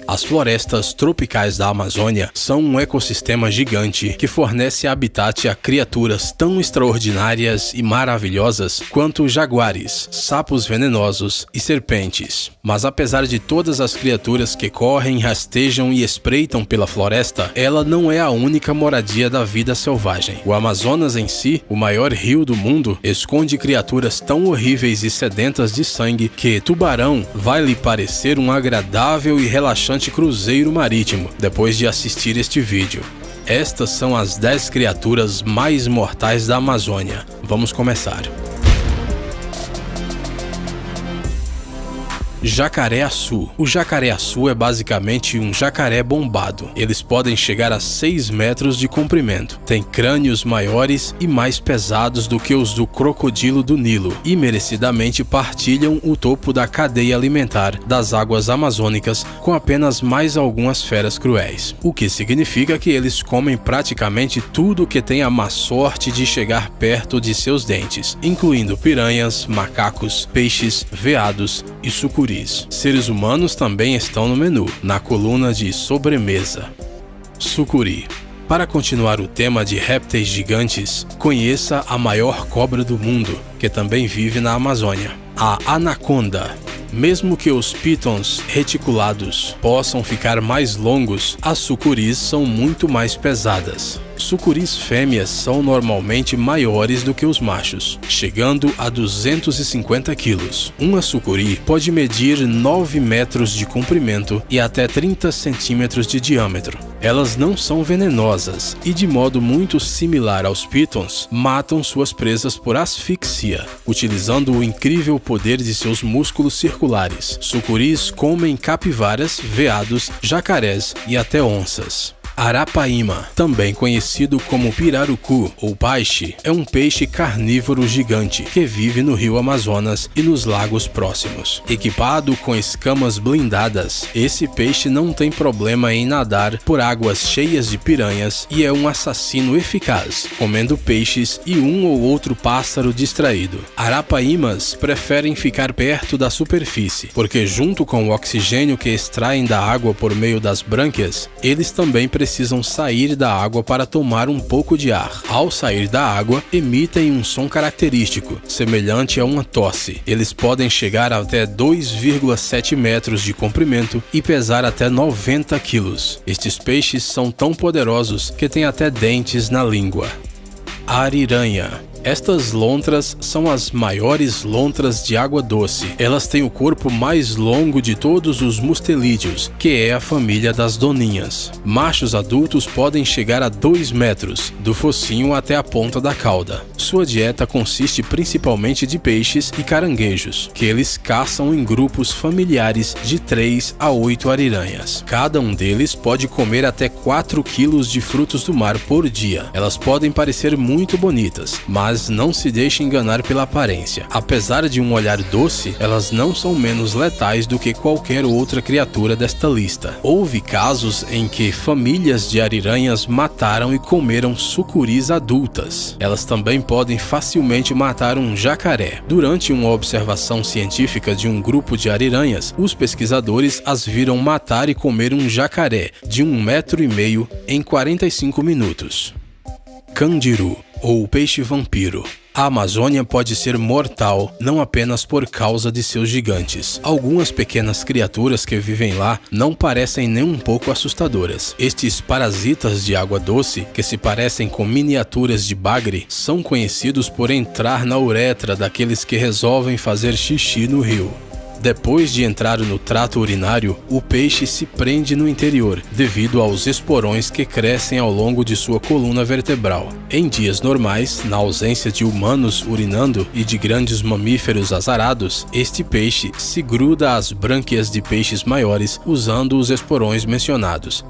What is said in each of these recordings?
As florestas tropicais da Amazônia são um ecossistema gigante que fornece habitat a criaturas tão extraordinárias e maravilhosas quanto jaguares, sapos venenosos e serpentes. Mas apesar de todas as criaturas que correm, rastejam e espreitam pela floresta, ela não é a única moradia da vida selvagem. O Amazonas em si, o maior rio do mundo, esconde criaturas tão horríveis e sedentas de sangue que Tubarão vai lhe parecer um agradável e relaxante cruzeiro marítimo depois de assistir este vídeo. Estas são as 10 criaturas mais mortais da Amazônia. Vamos começar. Jacaré-açu. O jacaré-açu é basicamente um jacaré bombado. Eles podem chegar a 6 metros de comprimento. Tem crânios maiores e mais pesados do que os do crocodilo do Nilo e merecidamente partilham o topo da cadeia alimentar das águas amazônicas com apenas mais algumas feras cruéis. O que significa que eles comem praticamente tudo que tem a má sorte de chegar perto de seus dentes, incluindo piranhas, macacos, peixes, veados e sucuris. Seres humanos também estão no menu, na coluna de sobremesa. Sucuri. Para continuar o tema de répteis gigantes, conheça a maior cobra do mundo, que também vive na Amazônia, a anaconda. Mesmo que os pitons reticulados possam ficar mais longos, as sucuris são muito mais pesadas. Sucuris fêmeas são normalmente maiores do que os machos, chegando a 250 quilos. Uma sucuri pode medir 9 metros de comprimento e até 30 centímetros de diâmetro. Elas não são venenosas e, de modo muito similar aos pitons, matam suas presas por asfixia, utilizando o incrível poder de seus músculos circulares. Sucuris comem capivaras, veados, jacarés e até onças. Arapaíma, também conhecido como pirarucu ou peixe, é um peixe carnívoro gigante que vive no rio Amazonas e nos lagos próximos. Equipado com escamas blindadas, esse peixe não tem problema em nadar por águas cheias de piranhas e é um assassino eficaz, comendo peixes e um ou outro pássaro distraído. Arapaímas preferem ficar perto da superfície, porque junto com o oxigênio que extraem da água por meio das brânquias, eles também precisam sair da água para tomar um pouco de ar. Ao sair da água, emitem um som característico, semelhante a uma tosse. Eles podem chegar até 2,7 metros de comprimento e pesar até 90 quilos. Estes peixes são tão poderosos que têm até dentes na língua. Ariranha. Estas lontras são as maiores lontras de água doce. Elas têm o corpo mais longo de todos os mustelídeos, que é a família das doninhas. Machos adultos podem chegar a 2 metros, do focinho até a ponta da cauda. Sua dieta consiste principalmente de peixes e caranguejos, que eles caçam em grupos familiares de 3 a 8 ariranhas. Cada um deles pode comer até 4 quilos de frutos do mar por dia. Elas podem parecer muito bonitas, mas não se deixe enganar pela aparência. Apesar de um olhar doce, elas não são menos letais do que qualquer outra criatura desta lista. Houve casos em que famílias de ariranhas mataram e comeram sucuris adultas. Elas também podem facilmente matar um jacaré. Durante uma observação científica de um grupo de ariranhas, os pesquisadores as viram matar e comer um jacaré de 1,5 metro em 45 minutos. Candiru, ou peixe vampiro. A Amazônia pode ser mortal não apenas por causa de seus gigantes. Algumas pequenas criaturas que vivem lá não parecem nem um pouco assustadoras. Estes parasitas de água doce, que se parecem com miniaturas de bagre, são conhecidos por entrar na uretra daqueles que resolvem fazer xixi no rio. Depois de entrar no trato urinário, o peixe se prende no interior, devido aos esporões que crescem ao longo de sua coluna vertebral. Em dias normais, na ausência de humanos urinando e de grandes mamíferos azarados, este peixe se gruda às brânquias de peixes maiores usando os esporões mencionados.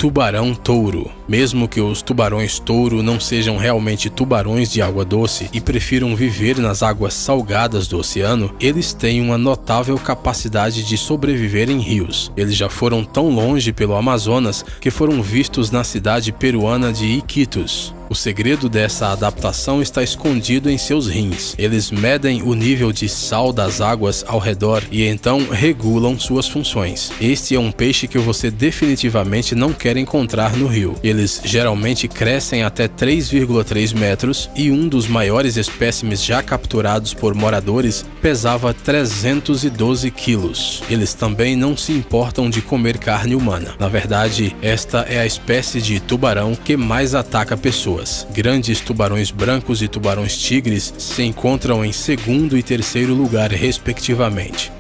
Tubarão-touro. Mesmo que os tubarões-touro não sejam realmente tubarões de água doce e prefiram viver nas águas salgadas do oceano, eles têm uma notável capacidade de sobreviver em rios. Eles já foram tão longe pelo Amazonas que foram vistos na cidade peruana de Iquitos. O segredo dessa adaptação está escondido em seus rins. Eles medem o nível de sal das águas ao redor e então regulam suas funções. Este é um peixe que você definitivamente não quer encontrar no rio. Eles geralmente crescem até 3,3 metros e um dos maiores espécimes já capturados por moradores pesava 312 quilos. Eles também não se importam de comer carne humana. Na verdade, esta é a espécie de tubarão que mais ataca pessoas. Grandes tubarões brancos e tubarões tigres se encontram em segundo e terceiro lugar, respectivamente.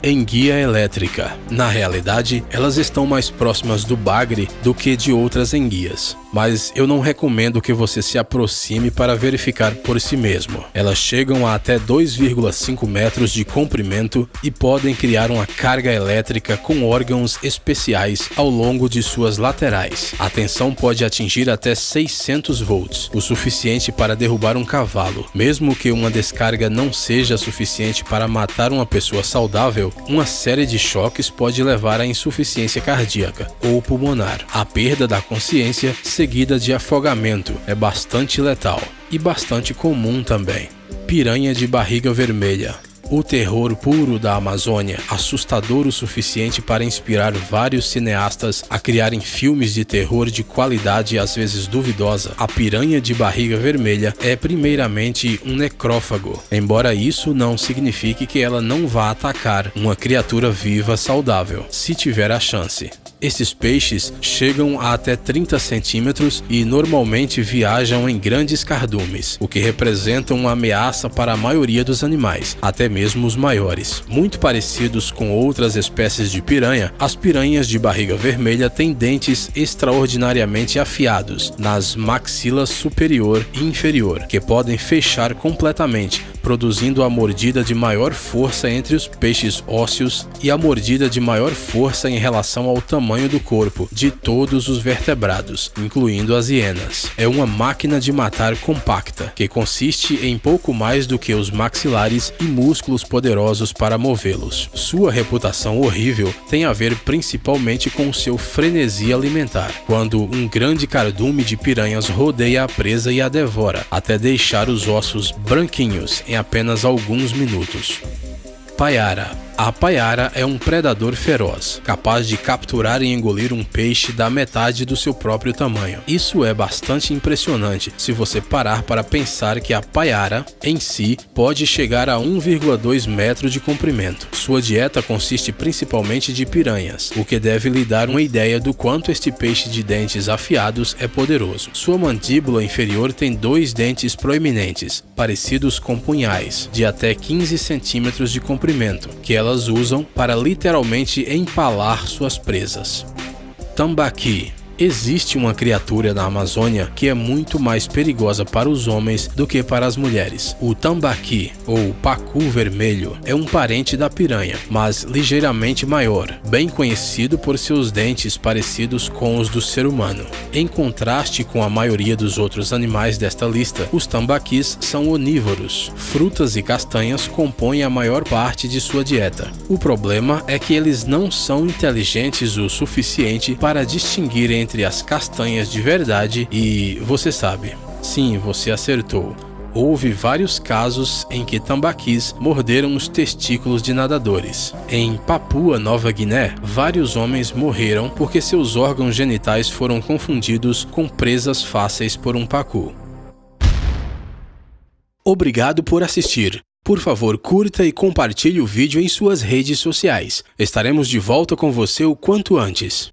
Enguia elétrica. Na realidade, elas estão mais próximas do bagre do que de outras enguias, mas eu não recomendo que você se aproxime para verificar por si mesmo. Elas chegam a até 2,5 metros de comprimento e podem criar uma carga elétrica com órgãos especiais ao longo de suas laterais. A tensão pode atingir até 600 volts, o suficiente para derrubar um cavalo. Mesmo que uma descarga não seja suficiente para matar uma pessoa saudável, uma série de choques pode levar à insuficiência cardíaca ou pulmonar. A perda da consciência, seguida de afogamento, é bastante letal e bastante comum também. Piranha de barriga vermelha. O terror puro da Amazônia, assustador o suficiente para inspirar vários cineastas a criarem filmes de terror de qualidade às vezes duvidosa. A piranha de barriga vermelha é primeiramente um necrófago, embora isso não signifique que ela não vá atacar uma criatura viva saudável, se tiver a chance. Esses peixes chegam a até 30 centímetros e normalmente viajam em grandes cardumes, o que representa uma ameaça para a maioria dos animais, até mesmo os maiores. Muito parecidos com outras espécies de piranha, as piranhas de barriga vermelha têm dentes extraordinariamente afiados nas maxilas superior e inferior, que podem fechar completamente, produzindo a mordida de maior força entre os peixes ósseos e a mordida de maior força em relação ao tamanho do corpo de todos os vertebrados, incluindo as hienas. É uma máquina de matar compacta, que consiste em pouco mais do que os maxilares e músculos poderosos para movê-los. Sua reputação horrível tem a ver principalmente com seu frenesi alimentar, quando um grande cardume de piranhas rodeia a presa e a devora, até deixar os ossos branquinhos em apenas alguns minutos. Paiara. A paiara é um predador feroz, capaz de capturar e engolir um peixe da metade do seu próprio tamanho. Isso é bastante impressionante se você parar para pensar que a paiara, em si, pode chegar a 1,2 metros de comprimento. Sua dieta consiste principalmente de piranhas, o que deve lhe dar uma ideia do quanto este peixe de dentes afiados é poderoso. Sua mandíbula inferior tem 2 dentes proeminentes, parecidos com punhais, de até 15 centímetros de comprimento, que elas usam para literalmente empalar suas presas. Tambaqui. Existe uma criatura na Amazônia que é muito mais perigosa para os homens do que para as mulheres. O tambaqui, ou pacu vermelho, é um parente da piranha, mas ligeiramente maior, bem conhecido por seus dentes parecidos com os do ser humano. Em contraste com a maioria dos outros animais desta lista, os tambaquis são onívoros. Frutas e castanhas compõem a maior parte de sua dieta. O problema é que eles não são inteligentes o suficiente para distinguir entre as castanhas de verdade e, você sabe, sim, você acertou. Houve vários casos em que tambaquis morderam os testículos de nadadores. Em Papua Nova Guiné, vários homens morreram porque seus órgãos genitais foram confundidos com presas fáceis por um pacu. Obrigado por assistir. Por favor, curta e compartilhe o vídeo em suas redes sociais. Estaremos de volta com você o quanto antes.